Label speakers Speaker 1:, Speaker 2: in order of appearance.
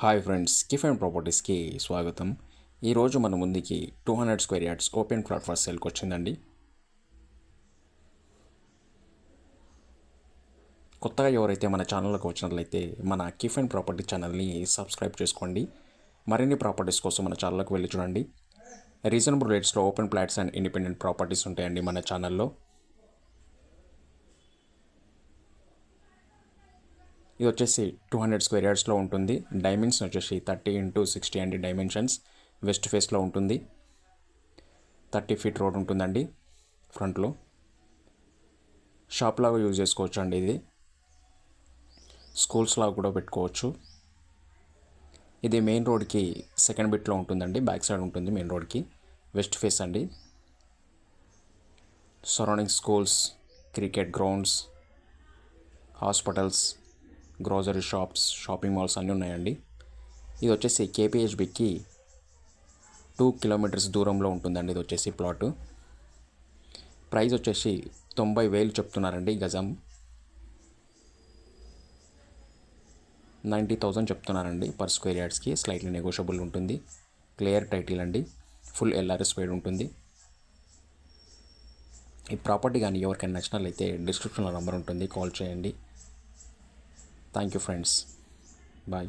Speaker 1: Hi friends, Kif and ప్రాపర్టీస్కి స్వాగతం. ఈరోజు మన ముందుకి 200 square yards open plot for సేల్కి వచ్చిందండి. కొత్తగా ఎవరైతే మన ఛానల్లోకి వచ్చినట్లయితే మన కిఫ్ అండ్ ప్రాపర్టీ ఛానల్ని సబ్స్క్రైబ్ చేసుకోండి. మరిన్ని ప్రాపర్టీస్ కోసం మన ఛానల్లోకి వెళ్ళి చూడండి. రీజనబుల్ రేట్స్లో open plots and independent properties ఉంటాయండి మన ఛానల్లో. ఇది వచ్చేసి 200 స్క్వేర్ యార్డ్స్లో ఉంటుంది. డైమెన్షన్ వచ్చేసి 30x60 అండి. డైమెన్షన్స్ వెస్ట్ ఫేస్లో ఉంటుంది. 30 ఫీట్ రోడ్ ఉంటుందండి. ఫ్రంట్లో షాప్ లాగా యూజ్ చేసుకోవచ్చు అండి. ఇది స్కూల్స్ లాగా కూడా పెట్టుకోవచ్చు. ఇది మెయిన్ రోడ్కి సెకండ్ బిట్లో ఉంటుందండి. బ్యాక్ సైడ్ ఉంటుంది మెయిన్ రోడ్కి. వెస్ట్ ఫేస్ అండి. Surrounding schools, cricket grounds, hospitals, grocery shops, shopping malls అన్నీ ఉన్నాయండి. ఇది వచ్చేసి కేపీహెచ్బికి 2 కిలోమీటర్స్ దూరంలో ఉంటుందండి. ఇది వచ్చేసి ప్లాట్ ప్రైస్ వచ్చేసి 90,000 చెప్తున్నారండి. గజం 90,000 చెప్తున్నారండి పర్ స్క్వేర్ యార్డ్స్కి. స్లైట్లీ నెగోషియబుల్ ఉంటుంది. క్లియర్ టైటిల్ అండి. ఫుల్ ఎల్ఆర్ఎస్ పేడ్ ఉంటుంది. ఈ ప్రాపర్టీ కానీ ఎవరికైనా నచ్చినట్లయితే డిస్క్రిప్షన్లో నెంబర్ ఉంటుంది, కాల్ చేయండి. Thank you friends. బాయ్.